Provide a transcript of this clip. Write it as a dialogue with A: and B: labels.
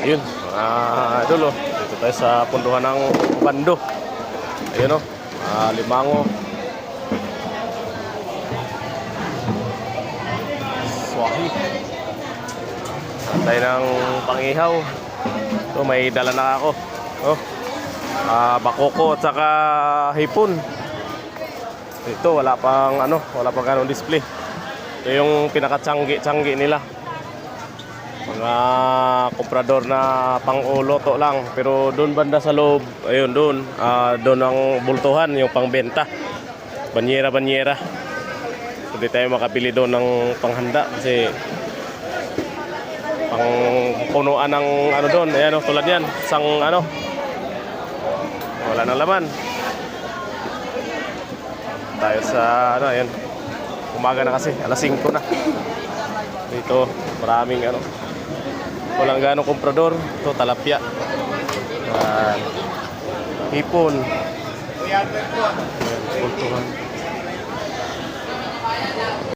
A: Ayun, mga idol, oh. Dito tayo sa punduhan ng Bando. Ayun, oh. Limango. Swahi. Tayo ng pangihaw. So, may dala na ako. Oh. Bakoko at saka hipon. Ito, wala pang ganong display. Ito yung pinaka-tiyanggi nila. Mga komprador na pang-uloto lang. Pero doon banda sa loob, ayun doon. Doon ang bultuhan, yung pangbenta. Banyera. So di tayo makabili doon ng panghanda. Kasi pang punuan ng doon. Ayan, tulad yan. Isang wala nang laman. Tayo sa ayan. Umaga na kasi, alas 5 na. Dito, maraming walang ganong komprador. Ito, talapya. Hipon. Ayan, bultuhan.